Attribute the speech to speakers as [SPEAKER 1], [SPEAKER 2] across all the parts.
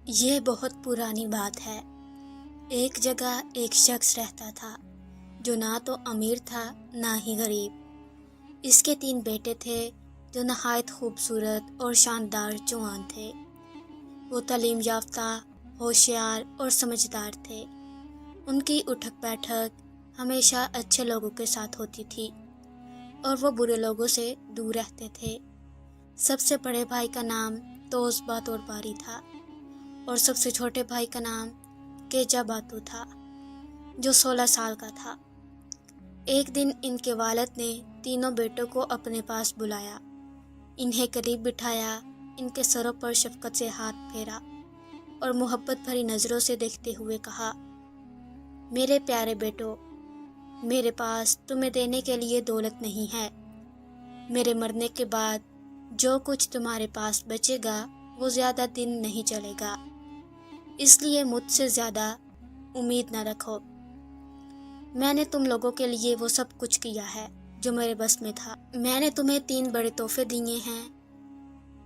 [SPEAKER 1] یہ بہت پرانی بات ہے۔ ایک جگہ ایک شخص رہتا تھا جو نہ تو امیر تھا نہ ہی غریب۔ اس کے 3 بیٹے تھے جو نہایت خوبصورت اور شاندار جوان تھے۔ وہ تعلیم یافتہ، ہوشیار اور سمجھدار تھے۔ ان کی اٹھک بیٹھک ہمیشہ اچھے لوگوں کے ساتھ ہوتی تھی اور وہ برے لوگوں سے دور رہتے تھے۔ سب سے بڑے بھائی کا نام توس باتور باری تھا اور سب سے چھوٹے بھائی کا نام کیجا باتو تھا جو 16 سال کا تھا۔ ایک دن ان کے والد نے تینوں بیٹوں کو اپنے پاس بلایا، انہیں قریب بٹھایا، ان کے سروں پر شفقت سے ہاتھ پھیرا اور محبت بھری نظروں سے دیکھتے ہوئے کہا، میرے پیارے بیٹو، میرے پاس تمہیں دینے کے لیے دولت نہیں ہے۔ میرے مرنے کے بعد جو کچھ تمہارے پاس بچے گا وہ زیادہ دن نہیں چلے گا، اس لیے مجھ سے زیادہ امید نہ رکھو۔ میں نے تم لوگوں کے لیے وہ سب کچھ کیا ہے جو میرے بس میں تھا۔ میں نے تمہیں 3 بڑے تحفے دیے ہیں۔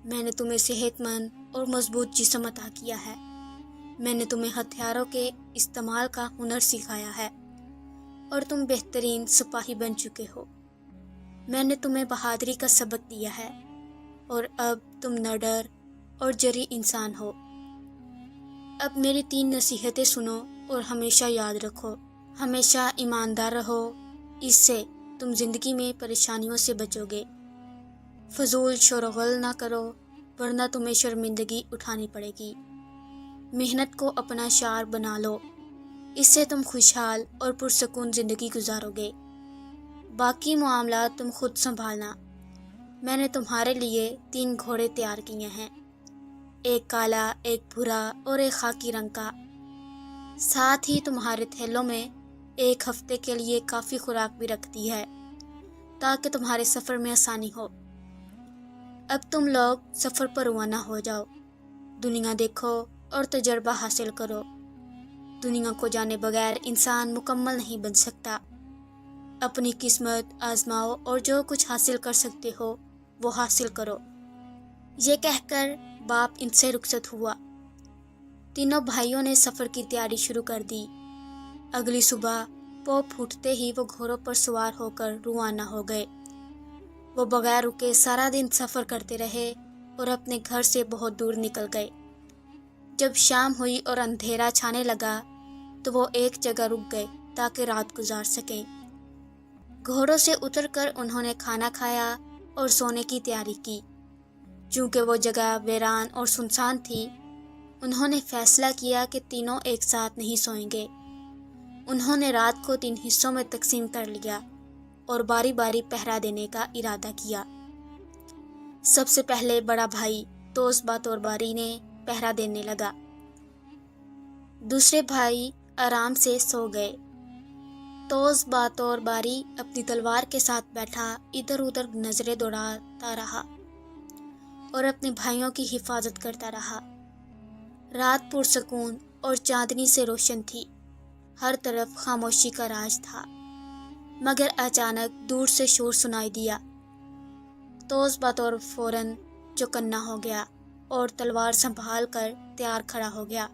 [SPEAKER 1] میں نے تمہیں صحت مند اور مضبوط جسم عطا کیا ہے۔ میں نے تمہیں ہتھیاروں کے استعمال کا ہنر سکھایا ہے اور تم بہترین سپاہی بن چکے ہو۔ میں نے تمہیں بہادری کا سبق دیا ہے اور اب تم نڈر اور جری انسان ہو۔ اب میری 3 نصیحتیں سنو اور ہمیشہ یاد رکھو۔ ہمیشہ ایماندار رہو، اس سے تم زندگی میں پریشانیوں سے بچو گے۔ فضول شور و غل نہ کرو ورنہ تمہیں شرمندگی اٹھانی پڑے گی۔ محنت کو اپنا شعار بنا لو، اس سے تم خوشحال اور پرسکون زندگی گزارو گے۔ باقی معاملات تم خود سنبھالنا۔ میں نے تمہارے لیے 3 گھوڑے تیار کیے ہیں، ایک کالا، ایک بھورا اور ایک خاکی رنگ کا۔ ساتھ ہی تمہارے تھیلوں میں 1 ہفتے کے لیے کافی خوراک بھی رکھ دی ہے تاکہ تمہارے سفر میں آسانی ہو۔ اب تم لوگ سفر پر روانہ ہو جاؤ، دنیا دیکھو اور تجربہ حاصل کرو۔ دنیا کو جانے بغیر انسان مکمل نہیں بن سکتا۔ اپنی قسمت آزماؤ اور جو کچھ حاصل کر سکتے ہو وہ حاصل کرو۔ یہ کہہ کر باپ ان سے رخصت ہوا۔ تینوں بھائیوں نے سفر کی تیاری شروع کر دی۔ اگلی صبح پو پھوٹتے ہی وہ گھوڑوں پر سوار ہو کر روانہ ہو گئے۔ وہ بغیر رکے سارا دن سفر کرتے رہے اور اپنے گھر سے بہت دور نکل گئے۔ جب شام ہوئی اور اندھیرا چھانے لگا تو وہ ایک جگہ رک گئے تاکہ رات گزار سکیں۔ گھوڑوں سے اتر کر انہوں نے کھانا کھایا اور سونے کی تیاری کی۔ چونکہ وہ جگہ ویران اور سنسان تھی، انہوں نے فیصلہ کیا کہ تینوں ایک ساتھ نہیں سوئیں گے۔ انہوں نے رات کو 3 حصوں میں تقسیم کر لیا اور باری باری پہرا دینے کا ارادہ کیا۔ سب سے پہلے بڑا بھائی توس باتور باری نے پہرا دینے لگا۔ دوسرے بھائی آرام سے سو گئے۔ توس باتور باری اپنی تلوار کے ساتھ بیٹھا ادھر ادھر نظریں دوڑاتا رہا اور اپنے بھائیوں کی حفاظت کرتا رہا۔ رات پرسکون اور چاندنی سے روشن تھی، ہر طرف خاموشی کا راج تھا، مگر اچانک دور سے شور سنائی دیا۔ توس باتور فوراً چوکنا ہو گیا اور تلوار سنبھال کر تیار کھڑا ہو گیا۔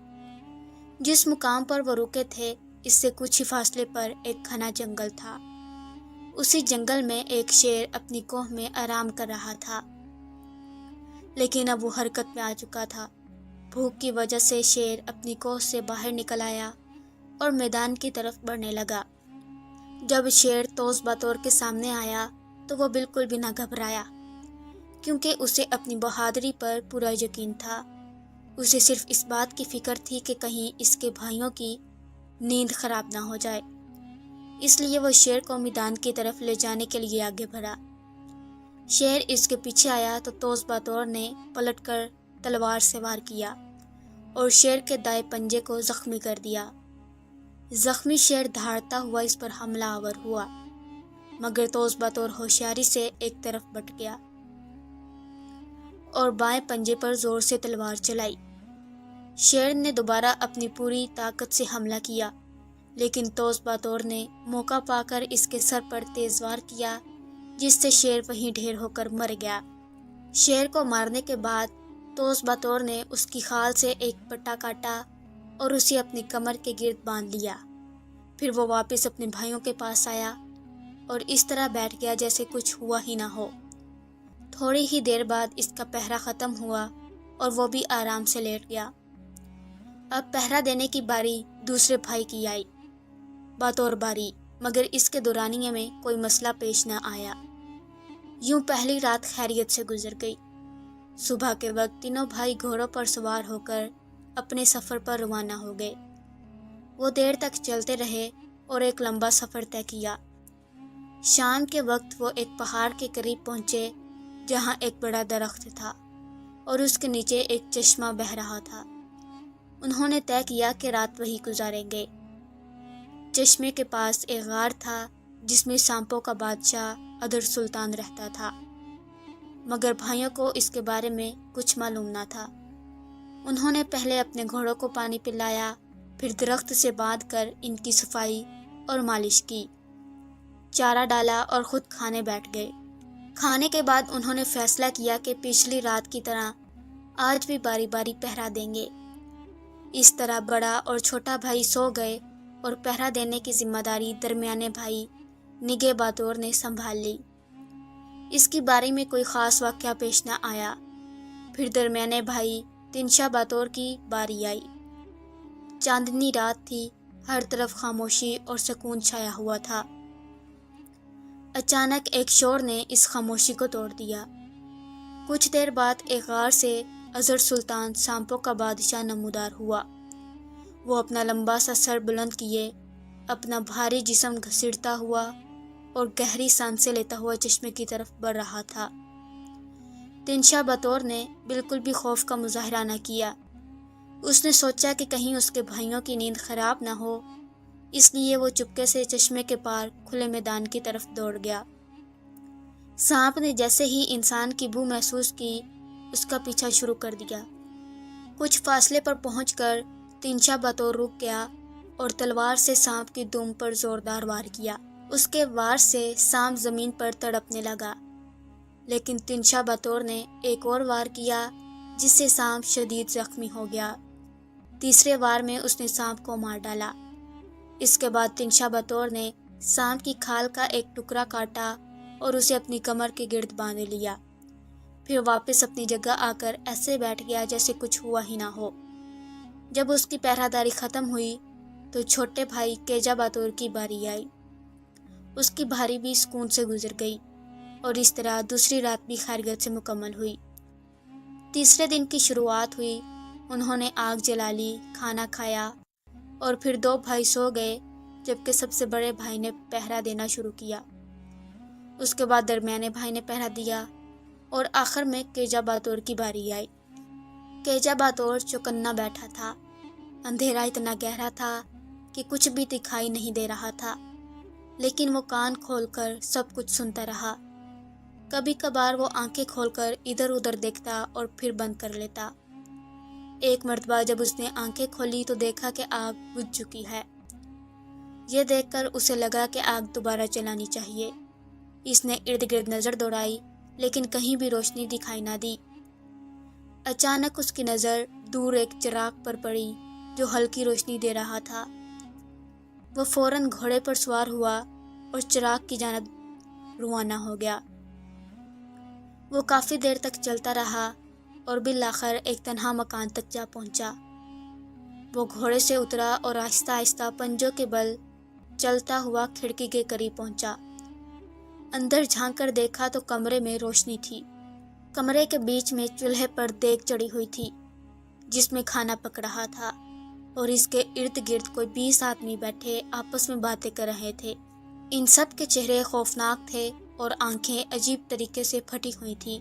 [SPEAKER 1] جس مقام پر وہ رکے تھے اس سے کچھ ہی فاصلے پر ایک گھنا جنگل تھا۔ اسی جنگل میں ایک شیر اپنی کوہ میں آرام کر رہا تھا، لیکن اب وہ حرکت میں آ چکا تھا۔ بھوک کی وجہ سے شیر اپنی کوہ سے باہر نکل آیا اور میدان کی طرف بڑھنے لگا۔ جب شیر توس باتور کے سامنے آیا تو وہ بالکل بھی نہ گھبرایا، کیونکہ اسے اپنی بہادری پر پورا یقین تھا۔ اسے صرف اس بات کی فکر تھی کہ کہیں اس کے بھائیوں کی نیند خراب نہ ہو جائے، اس لیے وہ شیر کو میدان کی طرف لے جانے کے لیے آگے بڑھا۔ شیر اس کے پیچھے آیا تو توس باتور نے پلٹ کر تلوار سے وار کیا اور شیر کے دائیں پنجے کو زخمی کر دیا۔ زخمی شیر دھاڑتا ہوا اس پر حملہ آور ہوا، مگر توس باتور ہوشیاری سے ایک طرف بٹ گیا اور بائیں پنجے پر زور سے تلوار چلائی۔ شیر نے دوبارہ اپنی پوری طاقت سے حملہ کیا، لیکن توس باتور نے موقع پا کر اس کے سر پر تیز وار کیا، جس سے شیر وہیں ڈھیر ہو کر مر گیا۔ شیر کو مارنے کے بعد تو اس بطور نے اس کی خال سے ایک پٹا کاٹا اور اسے اپنی کمر کے گرد باندھ لیا۔ پھر وہ واپس اپنے بھائیوں کے پاس آیا اور اس طرح بیٹھ گیا جیسے کچھ ہوا ہی نہ ہو۔ تھوڑی ہی دیر بعد اس کا پہرا ختم ہوا اور وہ بھی آرام سے لیٹ گیا۔ اب پہرا دینے کی باری دوسرے بھائی کی آئی، بطور باری، مگر اس کے دورانیے میں کوئی مسئلہ پیش نہ آیا۔ یوں پہلی رات خیریت سے گزر گئی۔ صبح کے وقت تینوں بھائی گھوڑوں پر سوار ہو کر اپنے سفر پر روانہ ہو گئے۔ وہ دیر تک چلتے رہے اور ایک لمبا سفر طے کیا۔ شام کے وقت وہ ایک پہاڑ کے قریب پہنچے جہاں ایک بڑا درخت تھا اور اس کے نیچے ایک چشمہ بہہ رہا تھا۔ انہوں نے طے کیا کہ رات وہیں گزاریں گے۔ چشمے کے پاس ایک غار تھا جس میں سانپوں کا بادشاہ ادر سلطان رہتا تھا، مگر بھائیوں کو اس کے بارے میں کچھ معلوم نہ تھا۔ انہوں نے پہلے اپنے گھوڑوں کو پانی پلایا، پھر درخت سے باندھ کر ان کی صفائی اور مالش کی، چارہ ڈالا اور خود کھانے بیٹھ گئے۔ کھانے کے بعد انہوں نے فیصلہ کیا کہ پچھلی رات کی طرح آج بھی باری باری پہرا دیں گے۔ اس طرح بڑا اور چھوٹا بھائی سو گئے اور پہرا دینے کی ذمہ داری درمیانے بھائی نگے باتور نے سنبھال لی۔ اس کی باری میں کوئی خاص واقعہ پیش نہ آیا۔ پھر درمیانے بھائی تنشا باتور کی باری آئی۔ چاندنی رات تھی، ہر طرف خاموشی اور سکون چھایا ہوا تھا۔ اچانک ایک شور نے اس خاموشی کو توڑ دیا۔ کچھ دیر بعد ایک غار سے ازر سلطان سانپوں کا بادشاہ نمودار ہوا۔ وہ اپنا لمبا سا سر بلند کیے، اپنا بھاری جسم گھسیٹتا ہوا اور گہری سانسیں لیتا ہوا چشمے کی طرف بڑھ رہا تھا۔ تنشا بطور نے بالکل بھی خوف کا مظاہرہ نہ کیا۔ اس نے سوچا کہ کہیں اس کے بھائیوں کی نیند خراب نہ ہو، اس لیے وہ چپکے سے چشمے کے پار کھلے میدان کی طرف دوڑ گیا۔ سانپ نے جیسے ہی انسان کی بو محسوس کی، اس کا پیچھا شروع کر دیا۔ کچھ فاصلے پر پہنچ کر تنشا بطور رک گیا اور تلوار سے سانپ کی دم پر زوردار وار کیا۔ اس کے وار سے سانپ زمین پر تڑپنے لگا، لیکن تنشا بطور نے ایک اور وار کیا جس سے سانپ شدید زخمی ہو گیا۔ تیسرے وار میں اس نے سانپ کو مار ڈالا۔ اس کے بعد تنشا بطور نے سانپ کی کھال کا ایک ٹکڑا کاٹا اور اسے اپنی کمر کے گرد باندھ لیا۔ پھر واپس اپنی جگہ آ کر ایسے بیٹھ گیا جیسے کچھ ہوا ہی نہ ہو۔ جب اس کی پہرہ داری ختم ہوئی تو چھوٹے بھائی کیجا بطور کی باری آئی۔ اس کی بھاری بھی سکون سے گزر گئی اور اس طرح دوسری رات بھی خیریت سے مکمل ہوئی۔ تیسرے دن کی شروعات ہوئی۔ انہوں نے آگ جلا لی، کھانا کھایا اور پھر دو بھائی سو گئے، جبکہ سب سے بڑے بھائی نے پہرا دینا شروع کیا۔ اس کے بعد درمیانے بھائی نے پہرا دیا اور آخر میں کیجا باتور کی باری آئی۔ کیجا باتور چوکنا بیٹھا تھا۔ اندھیرا اتنا گہرا تھا کہ کچھ بھی دکھائی نہیں دے رہا تھا، لیکن وہ کان کھول کر سب کچھ سنتا رہا۔ کبھی کبھار وہ آنکھیں کھول کر ادھر ادھر دیکھتا اور پھر بند کر لیتا۔ ایک مرتبہ جب اس نے آنکھیں کھولی تو دیکھا کہ آگ بجھ چکی ہے۔ یہ دیکھ کر اسے لگا کہ آگ دوبارہ جلانی چاہیے۔ اس نے ارد گرد نظر دوڑائی، لیکن کہیں بھی روشنی دکھائی نہ دی۔ اچانک اس کی نظر دور ایک چراغ پر پڑی جو ہلکی روشنی دے رہا تھا۔ وہ فوراً گھوڑے پر سوار ہوا اور چراغ کی جانب روانہ ہو گیا۔ وہ کافی دیر تک چلتا رہا اور بالآخر ایک تنہا مکان تک جا پہنچا۔ وہ گھوڑے سے اترا اور آہستہ آہستہ پنجوں کے بل چلتا ہوا کھڑکی کے قریب پہنچا۔ اندر جھانک کر دیکھا تو کمرے میں روشنی تھی۔ کمرے کے بیچ میں چولہے پر دیگ چڑھی ہوئی تھی جس میں کھانا پک رہا تھا، اور اس کے ارد گرد کوئی 20 آدمی بیٹھے آپس میں باتیں کر رہے تھے۔ ان سب کے چہرے خوفناک تھے اور آنکھیں عجیب طریقے سے پھٹی ہوئی تھیں۔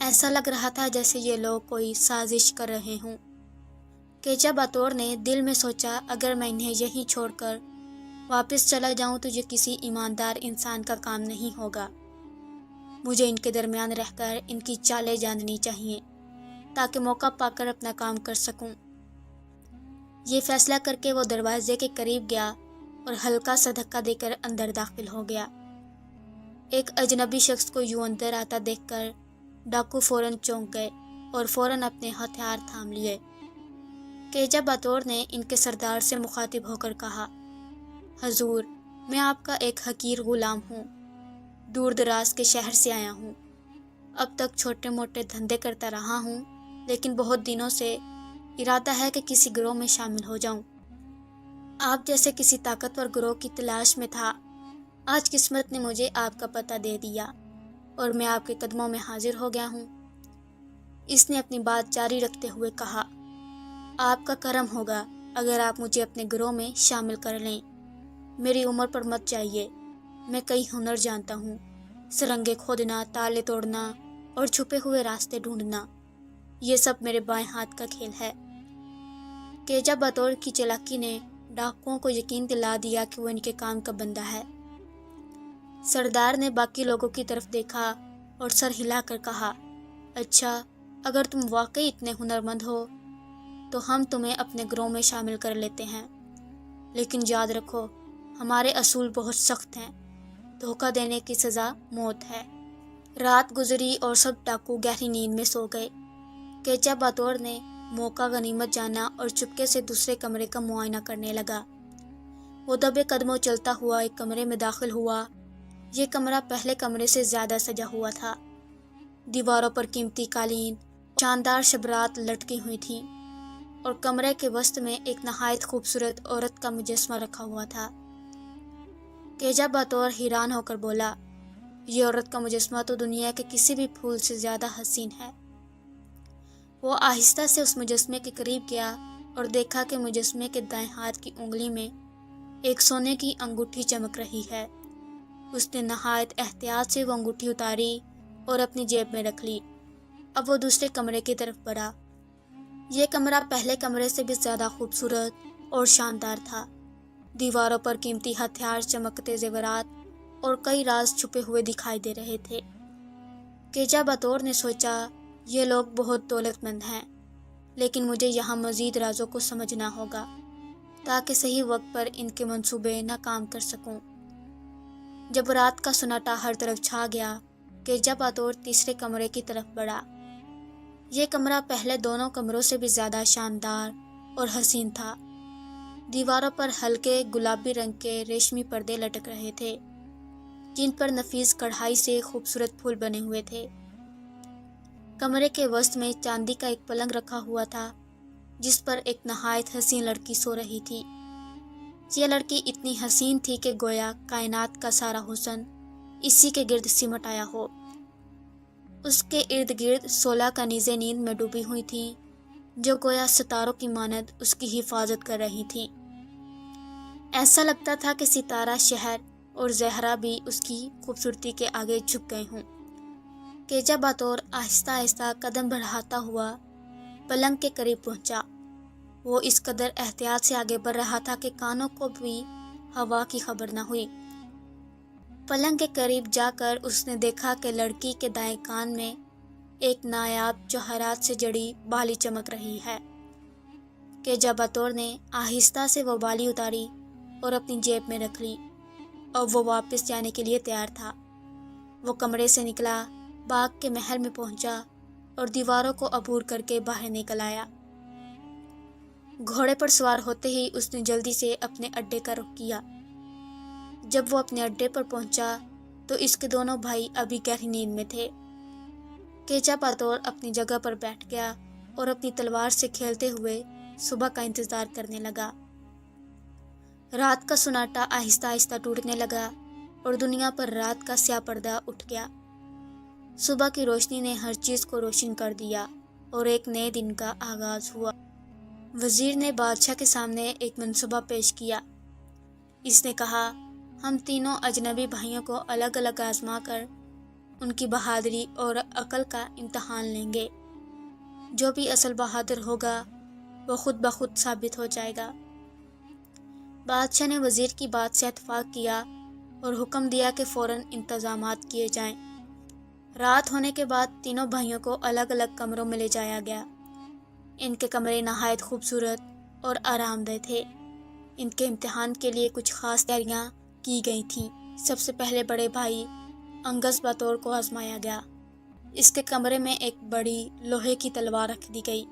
[SPEAKER 1] ایسا لگ رہا تھا جیسے یہ لوگ کوئی سازش کر رہے ہوں۔ کیجا باتور نے دل میں سوچا، اگر میں انہیں یہیں چھوڑ کر واپس چلا جاؤں تو یہ کسی ایماندار انسان کا کام نہیں ہوگا۔ مجھے ان کے درمیان رہ کر ان کی چالیں جاننی چاہیے تاکہ موقع پا کر اپنا کام کر سکوں۔ یہ فیصلہ کر کے وہ دروازے کے قریب گیا اور ہلکا سا دھکا دے کر اندر داخل ہو گیا۔ ایک اجنبی شخص کو یوں اندر آتا دیکھ کر ڈاکو فوراً چونک گئے۔ اور فوراً اپنے ہتھیار تھام لیے۔ کیجا بطور نے ان کے سردار سے مخاطب ہو کر کہا، حضور، میں آپ کا ایک حقیر غلام ہوں، دور دراز کے شہر سے آیا ہوں۔ اب تک چھوٹے موٹے دھندے کرتا رہا ہوں، لیکن بہت دنوں سے ارادہ ہے کہ کسی گروہ میں شامل ہو جاؤں۔ آپ جیسے کسی طاقتور گروہ کی تلاش میں تھا۔ آج قسمت نے مجھے آپ کا پتہ دے دیا اور میں آپ کے قدموں میں حاضر ہو گیا ہوں۔ اس نے اپنی بات جاری رکھتے ہوئے کہا، آپ کا کرم ہوگا اگر آپ مجھے اپنے گروہ میں شامل کر لیں۔ میری عمر پر مت جائیے، میں کئی ہنر جانتا ہوں، سرنگیں کھودنا، تالے توڑنا اور چھپے ہوئے راستے ڈھونڈنا، یہ سب میرے بائیں ہاتھ کا کھیل ہے۔ کیجا بطور کی چالاکی نے ڈاکوؤں کو یقین دلا دیا کہ وہ ان کے کام کا بندہ ہے۔ سردار نے باقی لوگوں کی طرف دیکھا اور سر ہلا کر کہا، اچھا، اگر تم واقعی اتنے ہنرمند ہو تو ہم تمہیں اپنے گروہ میں شامل کر لیتے ہیں، لیکن یاد رکھو ہمارے اصول بہت سخت ہیں، دھوکہ دینے کی سزا موت ہے۔ رات گزری اور سب ڈاکو گہری نیند میں سو گئے۔ کیجا بطور نے موقع غنیمت جانا اور چپکے سے دوسرے کمرے کا معائنہ کرنے لگا۔ وہ دبے قدموں چلتا ہوا ایک کمرے میں داخل ہوا۔ یہ کمرہ پہلے کمرے سے زیادہ سجا ہوا تھا۔ دیواروں پر قیمتی قالین، شاندار شبرات لٹکی ہوئی تھیں اور کمرے کے وسط میں ایک نہایت خوبصورت عورت کا مجسمہ رکھا ہوا تھا۔ کیجا بطور حیران ہو کر بولا، یہ عورت کا مجسمہ تو دنیا کے کسی بھی پھول سے زیادہ حسین ہے۔ وہ آہستہ سے اس مجسمے کے قریب گیا اور دیکھا کہ مجسمے کے دائیں ہاتھ کی انگلی میں ایک سونے کی انگوٹھی چمک رہی ہے۔ اس نے نہایت احتیاط سے وہ انگوٹھی اتاری اور اپنی جیب میں رکھ لی۔ اب وہ دوسرے کمرے کی طرف بڑھا۔ یہ کمرہ پہلے کمرے سے بھی زیادہ خوبصورت اور شاندار تھا۔ دیواروں پر قیمتی ہتھیار، چمکتے زیورات اور کئی راز چھپے ہوئے دکھائی دے رہے تھے۔ کیجا بطور نے سوچا، یہ لوگ بہت دولت مند ہیں، لیکن مجھے یہاں مزید رازوں کو سمجھنا ہوگا تاکہ صحیح وقت پر ان کے منصوبے ناکام کر سکوں۔ جب رات کا سناٹا ہر طرف چھا گیا، کیجا بطور تیسرے کمرے کی طرف بڑھا۔ یہ کمرہ پہلے دونوں کمروں سے بھی زیادہ شاندار اور حسین تھا۔ دیواروں پر ہلکے گلابی رنگ کے ریشمی پردے لٹک رہے تھے، جن پر نفیس کڑھائی سے خوبصورت پھول بنے ہوئے تھے۔ کمرے کے وسط میں چاندی کا ایک پلنگ رکھا ہوا تھا، جس پر ایک نہایت حسین لڑکی سو رہی تھی۔ یہ لڑکی اتنی حسین تھی کہ گویا کائنات کا سارا حسن اسی کے گرد سمٹ آیا ہو۔ اس کے ارد گرد 16 کنیزیں نیند میں ڈوبی ہوئی تھیں، جو گویا ستاروں کی مانند اس کی حفاظت کر رہی تھیں۔ ایسا لگتا تھا کہ ستارہ شہر اور زہرا بھی اس کی خوبصورتی کے آگے جھک گئے ہوں۔ کیجا بطور آہستہ آہستہ قدم بڑھاتا ہوا پلنگ کے قریب پہنچا۔ وہ اس قدر احتیاط سے آگے بڑھ رہا تھا کہ کانوں کو بھی ہوا کی خبر نہ ہوئی۔ پلنگ کے قریب جا کر اس نے دیکھا کہ لڑکی کے دائیں کان میں ایک نایاب جوہرات سے جڑی بالی چمک رہی ہے۔ کیجا بطور نے آہستہ سے وہ بالی اتاری اور اپنی جیب میں رکھ لی، اور وہ واپس جانے کے لیے تیار تھا۔ وہ کمرے سے نکلا، باغ کے محل میں پہنچا اور دیواروں کو عبور کر کے باہر نکل آیا۔ گھوڑے پر سوار ہوتے ہی اس نے جلدی سے اپنے اڈے کا رخ کیا۔ جب وہ اپنے اڈے پر پہنچا تو اس کے دونوں بھائی ابھی گہری نیند میں تھے۔ کیجا بطور اپنی جگہ پر بیٹھ گیا اور اپنی تلوار سے کھیلتے ہوئے صبح کا انتظار کرنے لگا۔ رات کا سناٹا آہستہ آہستہ ٹوٹنے لگا اور دنیا پر رات کا سیاہ پردہ اٹھ گیا۔ صبح کی روشنی نے ہر چیز کو روشن کر دیا اور ایک نئے دن کا آغاز ہوا۔ وزیر نے بادشاہ کے سامنے ایک منصوبہ پیش کیا۔ اس نے کہا، ہم تینوں اجنبی بھائیوں کو الگ الگ آزما کر ان کی بہادری اور عقل کا امتحان لیں گے۔ جو بھی اصل بہادر ہوگا وہ خود بخود ثابت ہو جائے گا۔ بادشاہ نے وزیر کی بات سے اتفاق کیا اور حکم دیا کہ فوراً انتظامات کیے جائیں۔ رات ہونے کے بعد تینوں بھائیوں کو الگ الگ کمروں میں لے جایا گیا۔ ان کے کمرے نہایت خوبصورت اور آرام دہ تھے۔ ان کے امتحان کے لیے کچھ خاص تیاریاں کی گئی تھیں۔ سب سے پہلے بڑے بھائی انگس بطور کو آزمایا گیا۔ اس کے کمرے میں ایک بڑی لوہے کی تلوار رکھ دی گئی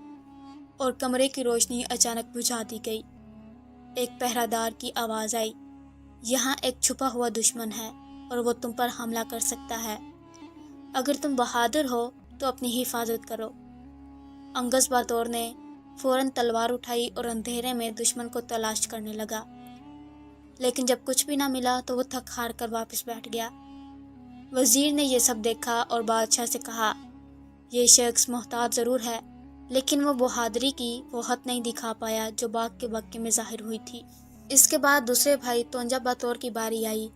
[SPEAKER 1] اور کمرے کی روشنی اچانک بجھا دی گئی۔ ایک پہرہ دار کی آواز آئی، یہاں ایک چھپا ہوا دشمن ہے اور وہ تم پر حملہ کر سکتا ہے۔ اگر تم بہادر ہو تو اپنی حفاظت کرو۔ انگس باتور نے فوراً تلوار اٹھائی اور اندھیرے میں دشمن کو تلاش کرنے لگا، لیکن جب کچھ بھی نہ ملا تو وہ تھک ہار کر واپس بیٹھ گیا۔ وزیر نے یہ سب دیکھا اور بادشاہ سے کہا، یہ شخص محتاط ضرور ہے، لیکن وہ بہادری کی وہ حد نہیں دکھا پایا جو باغ کے واقعے میں ظاہر ہوئی تھی۔ اس کے بعد دوسرے بھائی تونجا باتور کی باری آئی۔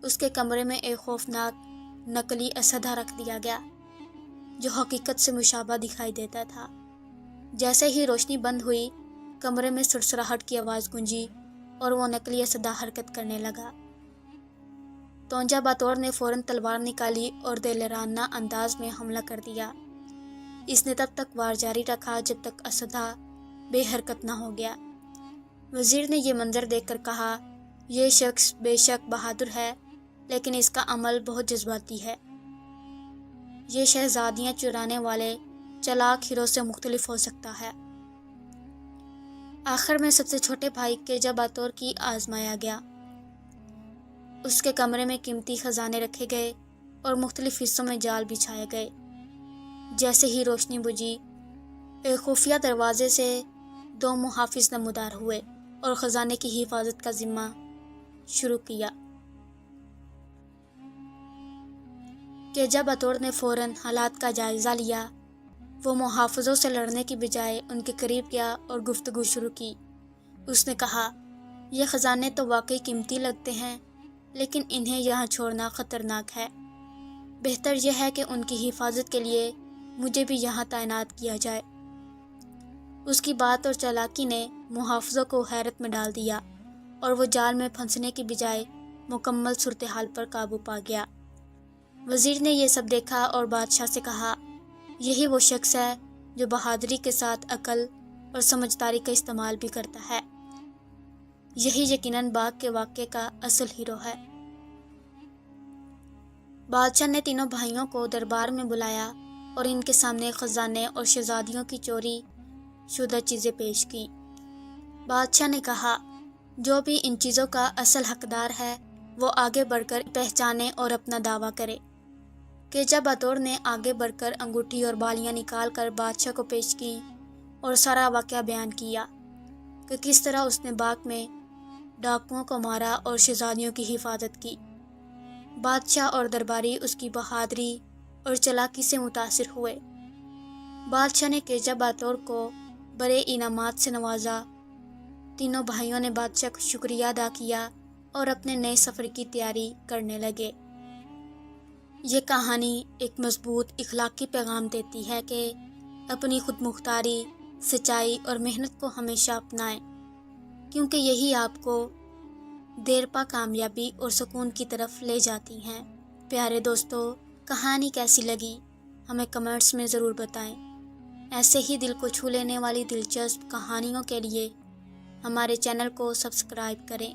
[SPEAKER 1] اس کے کمرے میں ایک خوفناک نقلی اسدھا رکھ دیا گیا جو حقیقت سے مشابہ دکھائی دیتا تھا۔ جیسے ہی روشنی بند ہوئی، کمرے میں سرسراہٹ کی آواز گونجی اور وہ نقلی اسدھا حرکت کرنے لگا۔ تونجا باتور نے فوراً تلوار نکالی اور دلیرانہ انداز میں حملہ کر دیا۔ اس نے تب تک وار جاری رکھا جب تک اسدھا بے حرکت نہ ہو گیا۔ وزیر نے یہ منظر دیکھ کر کہا، یہ شخص بے شک بہادر ہے، لیکن اس کا عمل بہت جذباتی ہے۔ یہ شہزادیاں چرانے والے چالاک ہیرو سے مختلف ہو سکتا ہے۔ آخر میں سب سے چھوٹے بھائی کیجا باتور کی آزمایا گیا۔ اس کے کمرے میں قیمتی خزانے رکھے گئے اور مختلف حصوں میں جال بچھائے گئے۔ جیسے ہی روشنی بجھی، ایک خفیہ دروازے سے 2 محافظ نمودار ہوئے اور خزانے کی حفاظت کا ذمہ شروع کیا۔ کیجا باتور نے فوراً حالات کا جائزہ لیا۔ وہ محافظوں سے لڑنے کی بجائے ان کے قریب گیا اور گفتگو شروع کی۔ اس نے کہا، یہ خزانے تو واقعی قیمتی لگتے ہیں، لیکن انہیں یہاں چھوڑنا خطرناک ہے۔ بہتر یہ ہے کہ ان کی حفاظت کے لیے مجھے بھی یہاں تعینات کیا جائے۔ اس کی بات اور چالاکی نے محافظوں کو حیرت میں ڈال دیا اور وہ جال میں پھنسنے کی بجائے مکمل صورتحال پر قابو پا گیا۔ وزیر نے یہ سب دیکھا اور بادشاہ سے کہا، یہی وہ شخص ہے جو بہادری کے ساتھ عقل اور سمجھداری کا استعمال بھی کرتا ہے۔ یہی یقیناً باغ کے واقعے کا اصل ہیرو ہے۔ بادشاہ نے تینوں بھائیوں کو دربار میں بلایا اور ان کے سامنے خزانے اور شہزادیوں کی چوری شدہ چیزیں پیش کی۔ بادشاہ نے کہا، جو بھی ان چیزوں کا اصل حقدار ہے وہ آگے بڑھ کر پہچانے اور اپنا دعویٰ کرے۔ کیجا باتور نے آگے بڑھ کر انگوٹھی اور بالیاں نکال کر بادشاہ کو پیش کی اور سارا واقعہ بیان کیا کہ کس طرح اس نے باغ میں ڈاکوؤں کو مارا اور شہزادیوں کی حفاظت کی۔ بادشاہ اور درباری اس کی بہادری اور چالاکی سے متاثر ہوئے۔ بادشاہ نے کیجا باتور کو بڑے انعامات سے نوازا۔ تینوں بھائیوں نے بادشاہ کا شکریہ ادا کیا اور اپنے نئے سفر کی تیاری کرنے لگے۔ یہ کہانی ایک مضبوط اخلاقی پیغام دیتی ہے کہ اپنی خود مختاری، سچائی اور محنت کو ہمیشہ اپنائیں، کیونکہ یہی آپ کو دیر پا کامیابی اور سکون کی طرف لے جاتی ہیں۔ پیارے دوستو، کہانی کیسی لگی ہمیں کمنٹس میں ضرور بتائیں۔ ایسے ہی دل کو چھو لینے والی دلچسپ کہانیوں کے لیے ہمارے چینل کو سبسکرائب کریں۔